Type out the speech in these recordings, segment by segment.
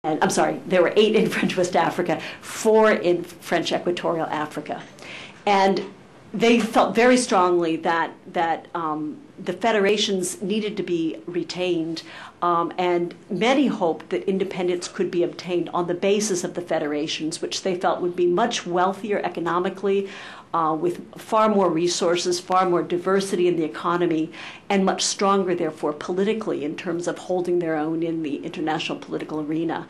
and I'm sorry, there were 8 in French West Africa, 4 in French Equatorial Africa. And they felt very strongly that the federations needed to be retained, and many hoped that independence could be obtained on the basis of the federations, which they felt would be much wealthier economically, with far more resources, far more diversity in the economy, and much stronger, therefore, politically in terms of holding their own in the international political arena.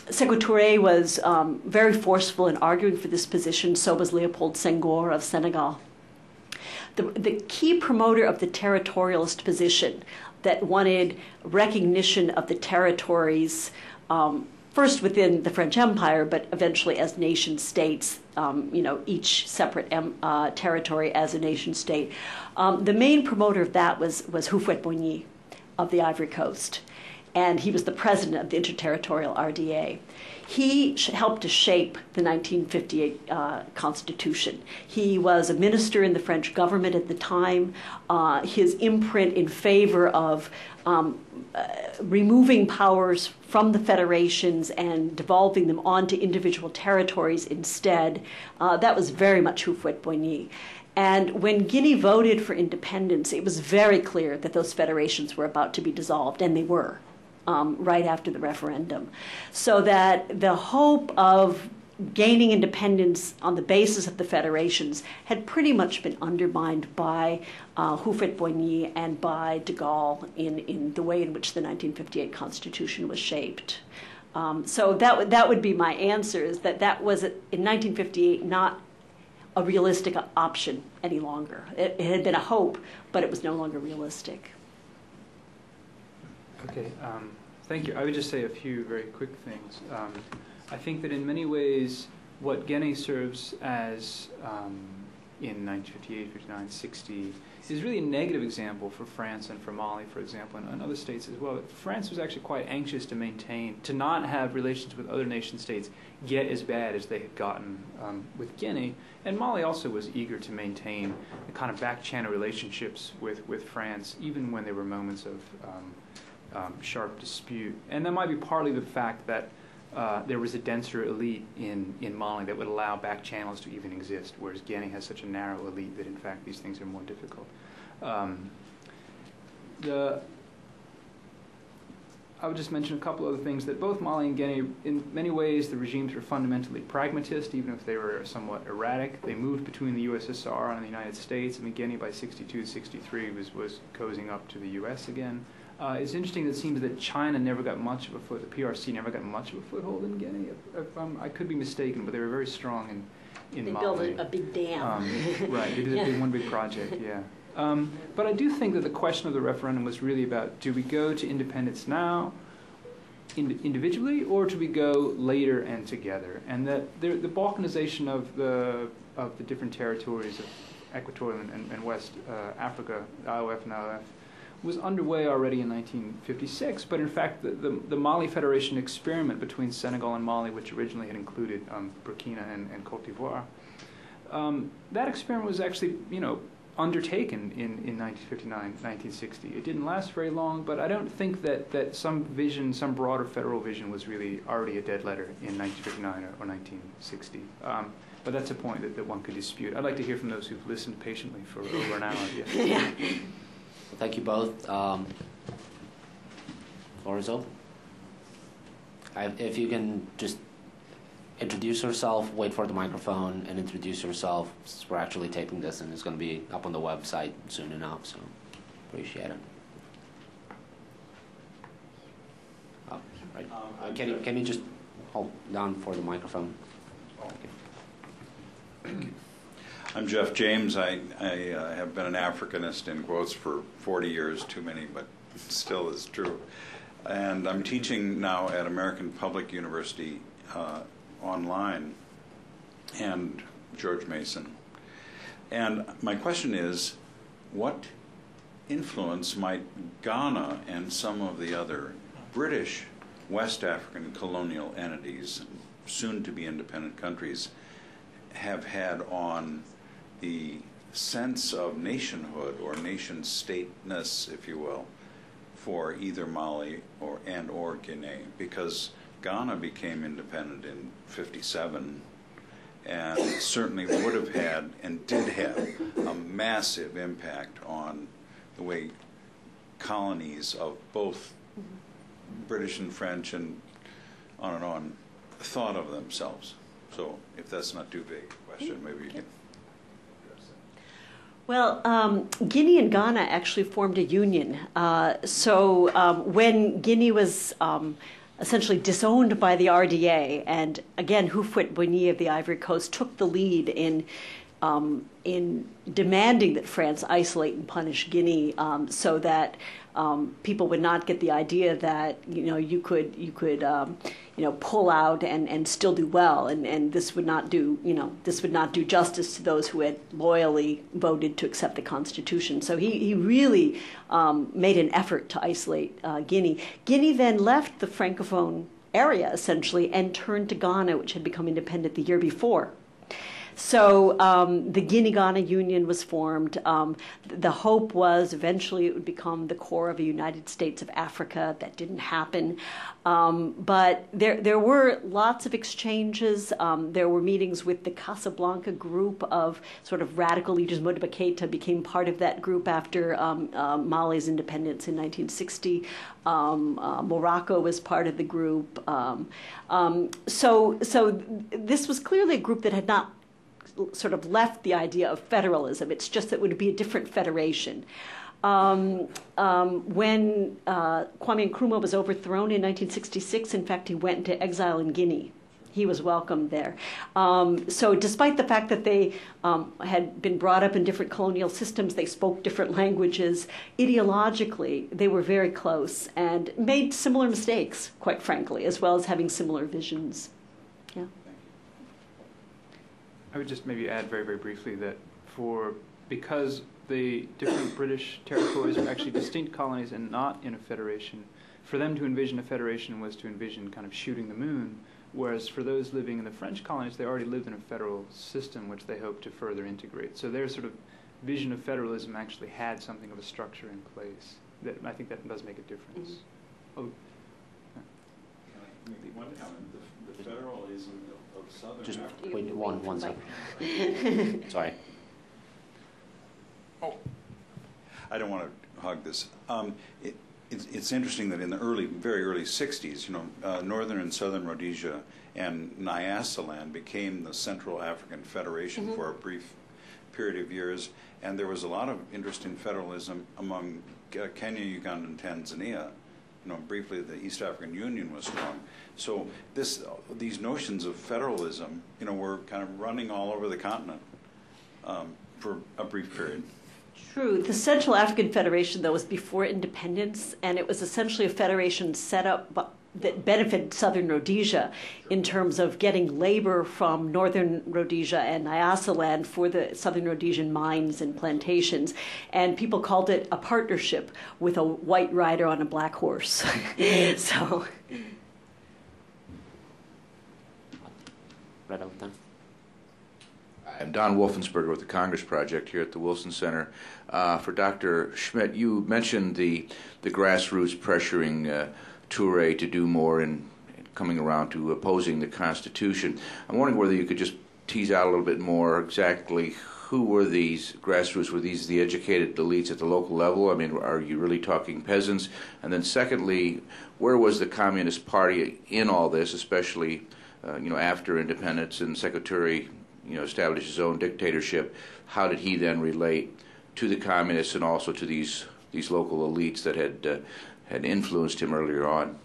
Sékou Touré was very forceful in arguing for this position, so was Léopold Senghor of Senegal. The key promoter of the territorialist position that wanted recognition of the territories, first within the French Empire, but eventually as nation states, each separate territory as a nation state. The main promoter of that was Houphouët-Boigny of the Ivory Coast, and he was the president of the Interterritorial RDA. He helped to shape the 1958 Constitution. He was a minister in the French government at the time. His imprint in favor of removing powers from the federations and devolving them onto individual territories instead, that was very much Houphouët-Boigny. And when Guinea voted for independence, it was very clear that those federations were about to be dissolved, and they were. Right after the referendum. So that the hope of gaining independence on the basis of the federations had pretty much been undermined by Houphouët-Boigny and by de Gaulle in the way in which the 1958 Constitution was shaped. So that would be my answer, is that was, in 1958, not a realistic option any longer. It had been a hope, but it was no longer realistic. Okay, thank you. I would just say a few very quick things. I think that in many ways, what Guinea serves as in 1958, 59, 60 is really a negative example for France and for Mali, for example, and other states as well. France was actually quite anxious to not have relations with other nation states get as bad as they had gotten with Guinea, and Mali also was eager to maintain the kind of back-channel relationships with France, even when there were moments of sharp dispute. And that might be partly the fact that there was a denser elite in Mali that would allow back channels to even exist, whereas Guinea has such a narrow elite that in fact these things are more difficult. I would just mention a couple other things, that both Mali and Guinea, in many ways, the regimes were fundamentally pragmatist, even if they were somewhat erratic. They moved between the USSR and the United States. I mean, Guinea by 62, 63 was cozying up to the US again. It's interesting that it seems that China never got much of the PRC never got much of a foothold in Guinea. I could be mistaken, but they were very strong in Mali. They built a big dam. Right, they did one big project, yeah. But I do think that the question of the referendum was really about, do we go to independence now, individually, or do we go later and together? And that the balkanization of the different territories of Equatorial and West Africa, IOF and IOF, was underway already in 1956, but in fact the Mali Federation experiment between Senegal and Mali, which originally had included Burkina and Cote d'Ivoire, that experiment was actually, undertaken in 1959, 1960. It didn't last very long, but I don't think that some broader federal vision was really already a dead letter in 1959 or 1960. But that's a point that one could dispute. I'd like to hear from those who've listened patiently for over an hour. Yeah. Well, thank you both. Floor is open. If you can just introduce yourself, wait for the microphone, and introduce yourself. We're actually taping this, and it's going to be up on the website soon enough, so appreciate it. Oh, right. Can you just hold down for the microphone? Okay. I'm Jeff James. I have been an Africanist in quotes for 40 years, too many, but still is true. And I'm teaching now at American Public University online, and George Mason. And my question is, what influence might Ghana and some of the other British West African colonial entities, soon to be independent countries, have had on the sense of nationhood or nation-stateness, if you will, for either Mali or Guinea, because Ghana became independent in '57, and certainly would have had and did have a massive impact on the way colonies of both British and French and on thought of themselves. So if that's not too vague a question, maybe you can address that. Well, Guinea and Ghana actually formed a union. So when Guinea was essentially disowned by the RDA, and again, Houphouët-Boigny of the Ivory Coast took the lead in demanding that France isolate and punish Guinea, so that people would not get the idea that you could pull out and still do well, and this would not do justice to those who had loyally voted to accept the Constitution. So he really made an effort to isolate Guinea. Guinea then left the Francophone area essentially and turned to Ghana, which had become independent the year before. So the Guinea-Ghana Union was formed. The hope was eventually it would become the core of a United States of Africa. That didn't happen. But there were lots of exchanges. There were meetings with the Casablanca group of sort of radical leaders. Modibo Keïta became part of that group after Mali's independence in 1960. Morocco was part of the group. So this was clearly a group that had not sort of left the idea of federalism. It's just that it would be a different federation. When Kwame Nkrumah was overthrown in 1966, in fact, he went into exile in Guinea. He was welcomed there. So despite the fact that they had been brought up in different colonial systems, they spoke different languages, ideologically, they were very close and made similar mistakes, quite frankly, as well as having similar visions. Yeah. I would just maybe add very, very briefly that because the different British territories are actually distinct colonies and not in a federation, for them to envision a federation was to envision kind of shooting the moon, whereas for those living in the French colonies, they already lived in a federal system which they hoped to further integrate. So their sort of vision of federalism actually had something of a structure in place. That I think that does make a difference. Mm-hmm. Oh. Maybe one comment. The federalism of Southern Just Africa. wait one second. Sorry. Oh, I don't want to hog this. It's interesting that in the very early 60s, Northern and Southern Rhodesia and Nyasaland became the Central African Federation mm-hmm. for a brief period of years, and there was a lot of interest in federalism among Kenya, Uganda, and Tanzania. Briefly, the East African Union was strong. So these notions of federalism, were kind of running all over the continent for a brief period. True. The Central African Federation, though, was before independence, and it was essentially a federation set up that benefited Southern Rhodesia in terms of getting labor from Northern Rhodesia and Nyasaland for the Southern Rhodesian mines and plantations. And people called it a partnership with a white rider on a black horse. So. Right over there. I'm Don Wolfensberger with the Congress Project here at the Wilson Center. For Dr. Schmidt, you mentioned the grassroots pressuring Touré to do more in coming around to opposing the Constitution. I'm wondering whether you could just tease out a little bit more exactly who were these grassroots? Were these the educated elites at the local level? I mean, are you really talking peasants? And then secondly, where was the Communist Party in all this, especially after independence and Sékou Touré established his own dictatorship? How did he then relate to the communists and also to these local elites that had influenced him earlier on?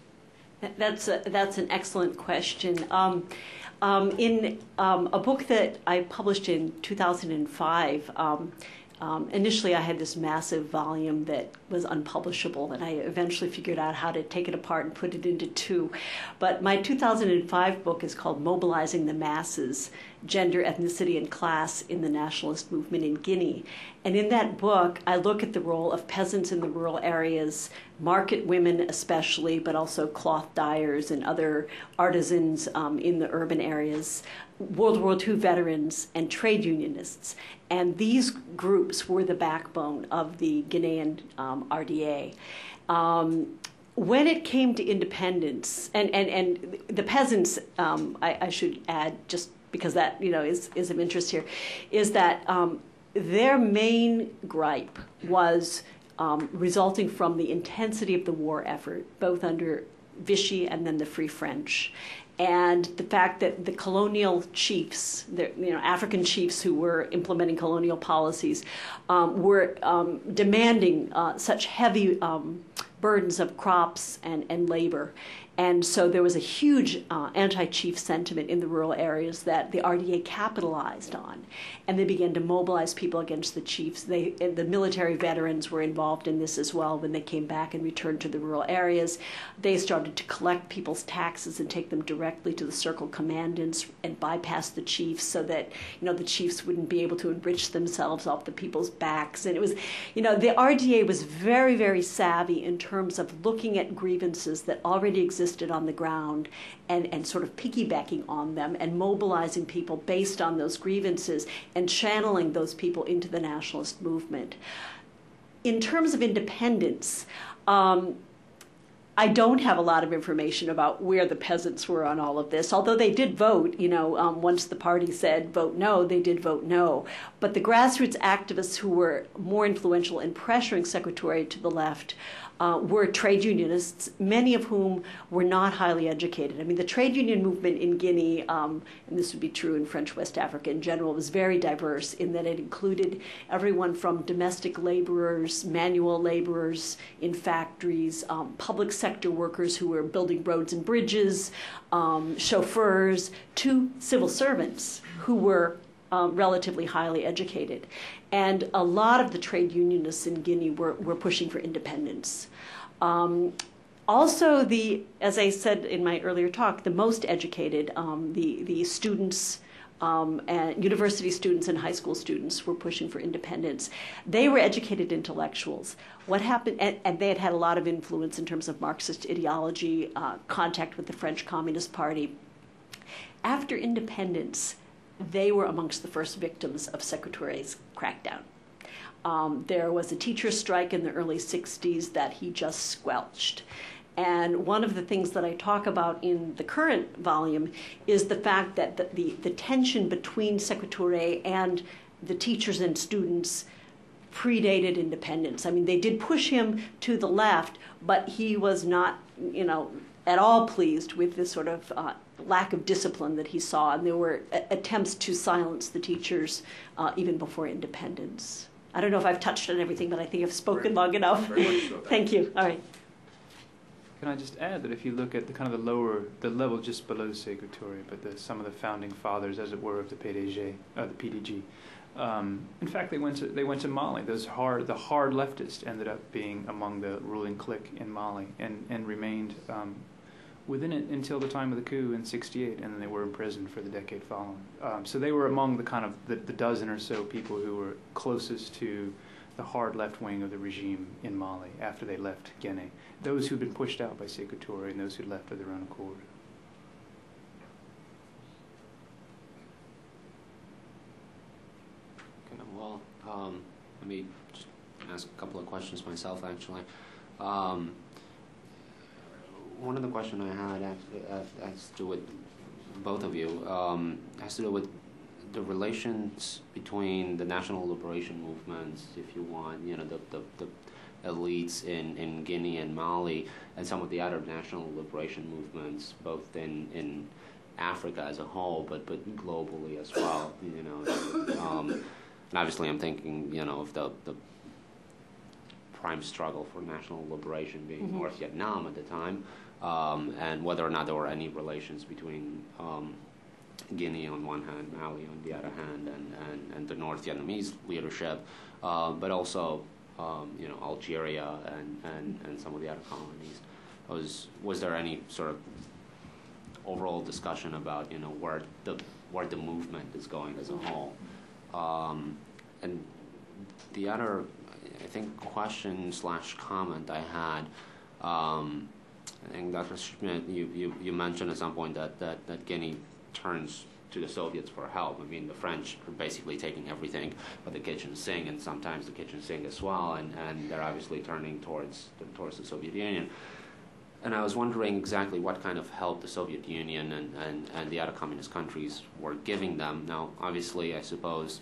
That's an excellent question. In a book that I published in 2005, initially I had this massive volume that was unpublishable, and I eventually figured out how to take it apart and put it into two. But my 2005 book is called Mobilizing the Masses, Gender, Ethnicity, and Class in the Nationalist Movement in Guinea. And in that book, I look at the role of peasants in the rural areas, market women especially, but also cloth dyers and other artisans in the urban areas, World War II veterans, and trade unionists. And these groups were the backbone of the Guinean RDA. When it came to independence, and the peasants, I should add, just because that is of interest here, is that their main gripe was resulting from the intensity of the war effort, both under Vichy and then the Free French, and the fact that the colonial chiefs, African chiefs who were implementing colonial policies, were demanding such heavy burdens of crops and labor. And so there was a huge anti-chief sentiment in the rural areas that the RDA capitalized on. And they began to mobilize people against the chiefs. The military veterans were involved in this as well when they came back and returned to the rural areas. They started to collect people's taxes and take them directly to the circle commandants and bypass the chiefs so that the chiefs wouldn't be able to enrich themselves off the people's backs. And it was, the RDA was very, very savvy in terms of looking at grievances that already existed on the ground and sort of piggybacking on them and mobilizing people based on those grievances and channeling those people into the nationalist movement. In terms of independence, I don't have a lot of information about where the peasants were on all of this, although they did vote, once the party said vote no, they did vote no. But the grassroots activists who were more influential in pressuring Sékou Touré to the left were trade unionists, many of whom were not highly educated. I mean, the trade union movement in Guinea, and this would be true in French West Africa in general, was very diverse in that it included everyone from domestic laborers, manual laborers in factories, public sector workers who were building roads and bridges, chauffeurs, to civil servants who were relatively highly educated. And a lot of the trade unionists in Guinea were pushing for independence. Also, as I said in my earlier talk, the most educated, the students, and university students and high school students were pushing for independence. They were educated intellectuals. What happened, and they had had a lot of influence in terms of Marxist ideology, contact with the French Communist Party. After independence, they were amongst the first victims of Sékou Touré's crackdown. There was a teacher's strike in the early 60s that he just squelched. And one of the things that I talk about in the current volume is the fact that the tension between Sékou Touré and the teachers and students predated independence. I mean, they did push him to the left, but he was not, at all pleased with this sort of lack of discipline that he saw, and there were attempts to silence the teachers even before independence. I don't know if I've touched on everything, but I think I've spoken long enough. Very much so. Thank you. All right. Can I just add that if you look at the level just below Sékou Touré, but some of the founding fathers, as it were, of the PDG, in fact, they went to Mali. The hard leftists ended up being among the ruling clique in Mali and remained within it until the time of the coup in '68, and then they were imprisoned for the decade following. So they were among the dozen or so people who were closest to the hard left wing of the regime in Mali after they left Guinea. Those who'd been pushed out by Sékou Touré and those who'd left of their own accord. Okay, well, let me just ask a couple of questions myself, actually. One of the questions I had has to do with both of you, has to do with the relations between the national liberation movements, if you want, the elites in Guinea and Mali, and some of the other national liberation movements, both in Africa as a whole, but globally as well. And obviously, I'm thinking, of the prime struggle for national liberation being North Vietnam at the time, and whether or not there were any relations between Guinea on one hand, Mali on the other hand, and the North Vietnamese leadership, but also Algeria and some of the other colonies. Was there any sort of overall discussion about where the where the movement is going as a whole. And the other, I think, question/comment I had, I think Dr. Schmidt, you mentioned at some point that Guinea turns to the Soviets for help. I mean, the French are basically taking everything but the kitchen sink, and sometimes the kitchen sink as well, and they're obviously turning towards the Soviet Union. And I was wondering exactly what kind of help the Soviet Union and the other communist countries were giving them. Now, obviously, I suppose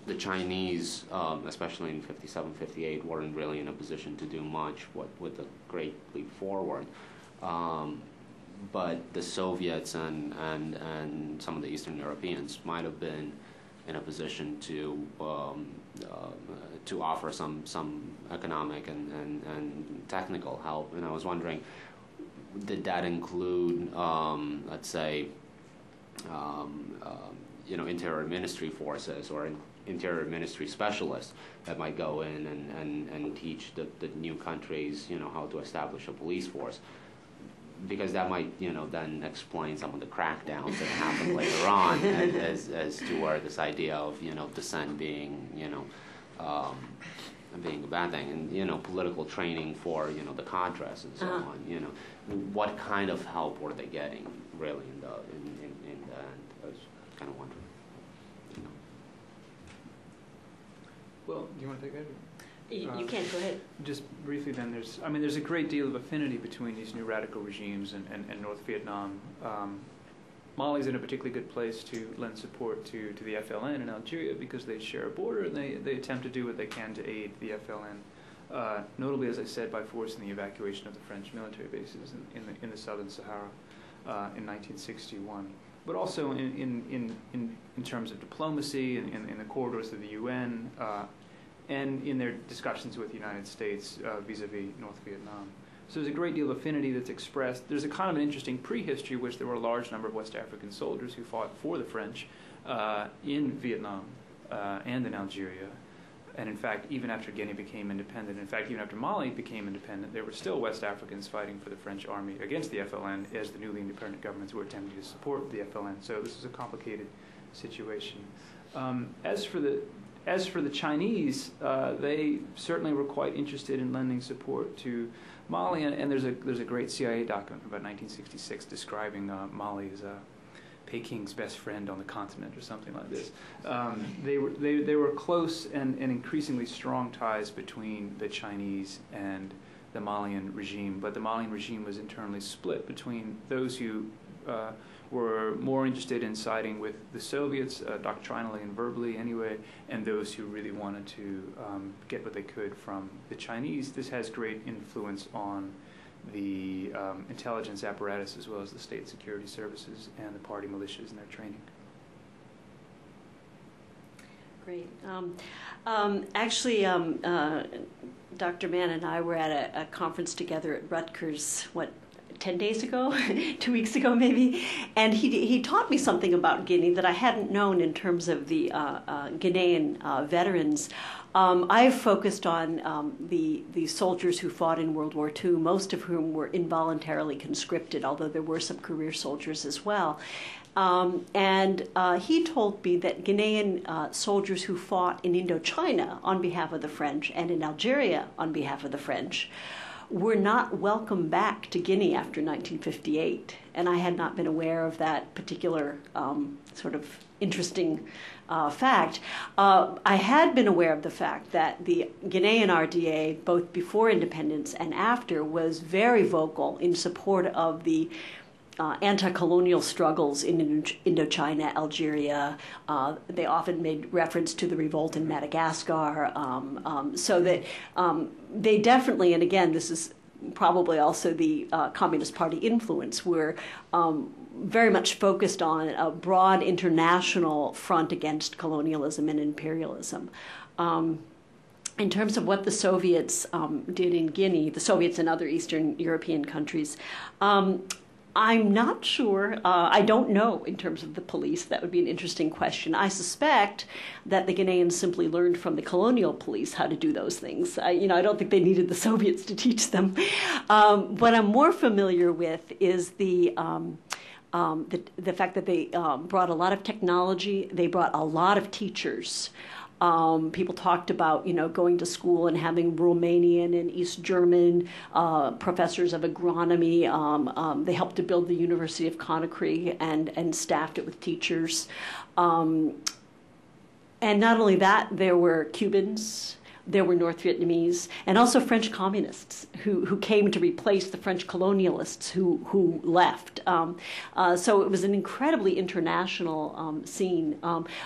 the Chinese, especially in 57, 58, weren't really in a position to do much with a great leap forward. But the Soviets and some of the Eastern Europeans might have been in a position to offer some economic and technical help. And I was wondering, did that include, let's say, interior ministry forces or interior ministry specialists that might go in and teach the new countries, how to establish a police force? Because that might, then explain some of the crackdowns that happen later on as to where this idea of, dissent being, being a bad thing, and political training for the cadres and so on. What kind of help were they getting really in the end? I was kind of wondering. Well, do you want to take that? You can, go ahead. Just briefly then, there's a great deal of affinity between these new radical regimes and North Vietnam. Mali's in a particularly good place to lend support to the FLN in Algeria because they share a border, and they attempt to do what they can to aid the FLN, notably, as I said, by forcing the evacuation of the French military bases in the southern Sahara in 1961. But also in terms of diplomacy and in the corridors of the UN, and in their discussions with the United States vis-a-vis North Vietnam. So there's a great deal of affinity that's expressed. There's a kind of an interesting prehistory, which there were a large number of West African soldiers who fought for the French in Vietnam and in Algeria. And in fact, even after Guinea became independent, in fact, even after Mali became independent, there were still West Africans fighting for the French army against the FLN as the newly independent governments were attempting to support the FLN. So this is a complicated situation. As for the Chinese, they certainly were quite interested in lending support to Mali, and there's a great CIA document from about 1966 describing Mali as Peking's best friend on the continent, or something like this. They were close and increasingly strong ties between the Chinese and the Malian regime, but the Malian regime was internally split between those who were more interested in siding with the Soviets, doctrinally and verbally anyway, and those who really wanted to get what they could from the Chinese. This has great influence on the intelligence apparatus as well as the state security services and the party militias and their training. Great. Actually, Dr. Mann and I were at a conference together at Rutgers, 10 days ago, 2 weeks ago maybe, and he taught me something about Guinea that I hadn't known in terms of the Guinean veterans. I've focused on the soldiers who fought in World War II, most of whom were involuntarily conscripted, although there were some career soldiers as well. And he told me that Guinean soldiers who fought in Indochina on behalf of the French and in Algeria on behalf of the French were not welcome back to Guinea after 1958. And I had not been aware of that particular sort of interesting fact. I had been aware of the fact that the Guinean RDA, both before independence and after, was very vocal in support of the anti-colonial struggles in Indochina, Algeria. They often made reference to the revolt in Madagascar, so that they definitely, and again, this is probably also the Communist Party influence, were very much focused on a broad international front against colonialism and imperialism. In terms of what the Soviets did in Guinea, the Soviets and other Eastern European countries, I'm not sure. I don't know in terms of the police. That would be an interesting question. I suspect that the Guineans simply learned from the colonial police how to do those things. I don't think they needed the Soviets to teach them. What I'm more familiar with is the the fact that they brought a lot of technology, they brought a lot of teachers. People talked about, going to school and having Romanian and East German professors of agronomy. They helped to build the University of Conakry and staffed it with teachers. And not only that, there were Cubans, there were North Vietnamese, and also French communists who came to replace the French colonialists who left. So it was an incredibly international scene.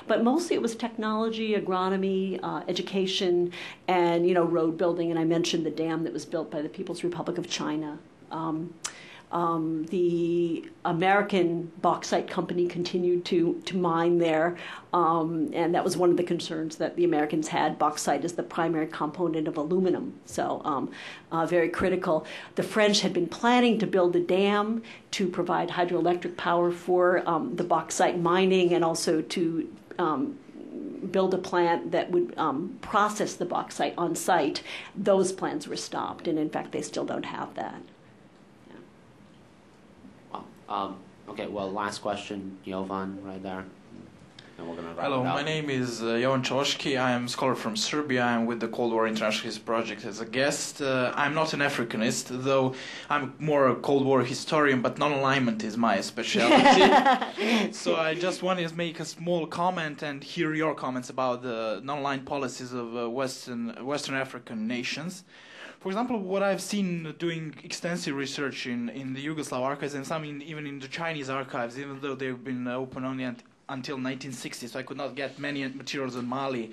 But mostly it was technology, agronomy, education, and road building. And I mentioned the dam that was built by the People's Republic of China. The American bauxite company continued to mine there, and that was one of the concerns that the Americans had. Bauxite is the primary component of aluminum, so very critical. The French had been planning to build a dam to provide hydroelectric power for the bauxite mining, and also to build a plant that would process the bauxite on site. Those plans were stopped, and in fact they still don't have that. Okay, well, last question, Jovan, right there. And we're going to wrap Hello, it up. my name is Jovan Čološki. I am a scholar from Serbia. I'm with the Cold War Internationalist Project as a guest. I'm not an Africanist, though I'm more a Cold War historian, but non-alignment is my specialty. So I just wanted to make a small comment and hear your comments about the non-aligned policies of Western African nations. For example, what I've seen doing extensive research in the Yugoslav archives and some even in the Chinese archives, even though they've been open only until 1960, so I could not get many materials on Mali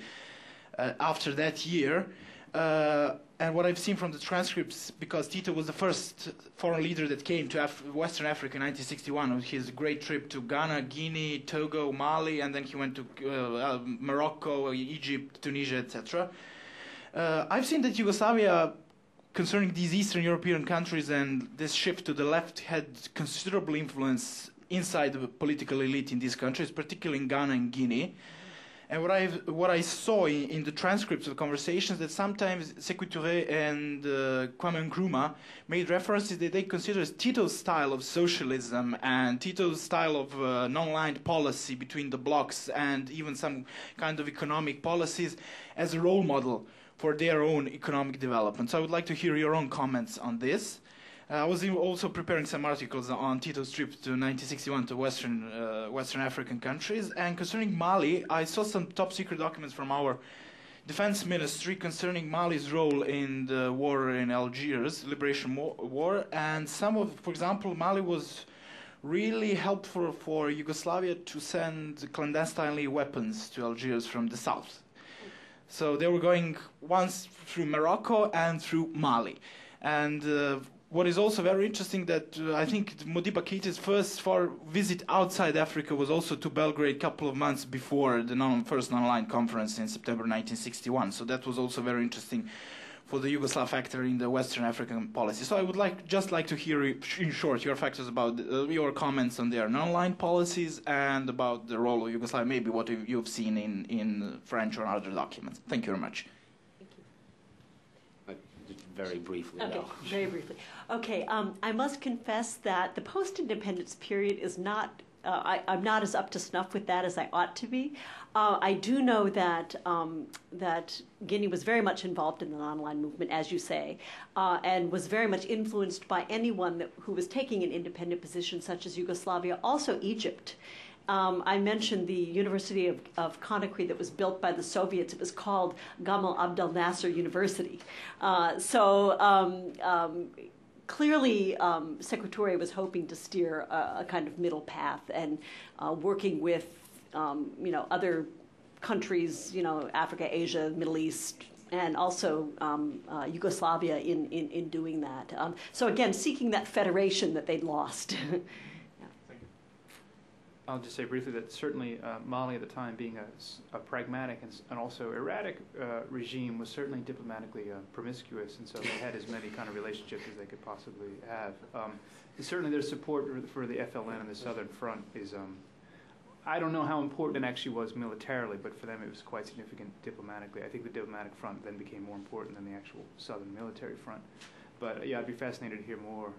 after that year. And what I've seen from the transcripts, because Tito was the first foreign leader that came to Western Africa in 1961 on his great trip to Ghana, Guinea, Togo, Mali, and then he went to Morocco, Egypt, Tunisia, etc. I've seen that Yugoslavia, concerning these Eastern European countries and this shift to the left, had considerable influence inside the political elite in these countries, particularly in Ghana and Guinea. And what I saw in the transcripts of the conversations, that sometimes Sékou Touré and Kwame Nkrumah made references that they consider Tito's style of socialism and Tito's style of non-aligned policy between the blocs and even some kind of economic policies as a role model for their own economic development. So I would like to hear your own comments on this. I was also preparing some articles on Tito's trip to 1961 to Western African countries. And concerning Mali, I saw some top secret documents from our defense ministry concerning Mali's role in the war in Algiers, liberation war. And for example, Mali was really helpful for Yugoslavia to send clandestinely weapons to Algiers from the south. So they were going once through Morocco and through Mali. And what is also very interesting that I think Modibo Keita's first visit outside Africa was also to Belgrade a couple of months before the first non-aligned conference in September 1961. So that was also very interesting for the Yugoslav factor in the Western African policy. So I would just like to hear, in short, your factors about your comments on their non-aligned policies and about the role of Yugoslavia, maybe what you've seen in French or other documents. Thank you very much. Thank you. Very briefly, Okay, though. very briefly. Okay, I must confess that the post-independence period is not, I'm not as up to snuff with that as I ought to be. I do know that that Guinea was very much involved in the non-aligned movement, as you say, and was very much influenced by anyone who was taking an independent position, such as Yugoslavia, also Egypt. I mentioned the University of Conakry that was built by the Soviets. It was called Gamal Abdel Nasser University. Clearly, Sékou Touré was hoping to steer a kind of middle path and working with, other countries, Africa, Asia, Middle East, and also Yugoslavia in doing that. So again, seeking that federation that they'd lost. I'll just say briefly that certainly Mali at the time, being a pragmatic and also erratic regime, was certainly diplomatically promiscuous, and so they had as many kind of relationships as they could possibly have. And certainly their support for the FLN and the Southern Front is, I don't know how important it actually was militarily, but for them it was quite significant diplomatically. I think the diplomatic front then became more important than the actual Southern military front. But yeah, I'd be fascinated to hear more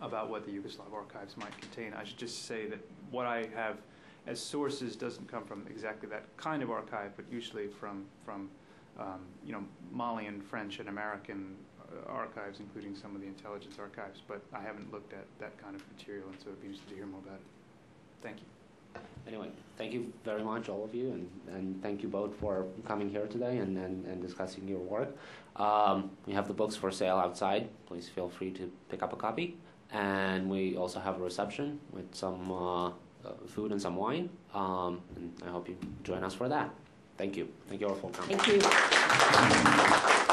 about what the Yugoslav archives might contain. I should just say that what I have as sources doesn't come from exactly that kind of archive, but usually from Malian, French, and American archives, including some of the intelligence archives. But I haven't looked at that kind of material, and so it'd be interested to hear more about it. Thank you. Anyway, thank you very much, all of you, and thank you both for coming here today and discussing your work. We have the books for sale outside. Please feel free to pick up a copy. And we also have a reception with some food and some wine. And I hope you join us for that. Thank you. Thank you all for coming. Thank you.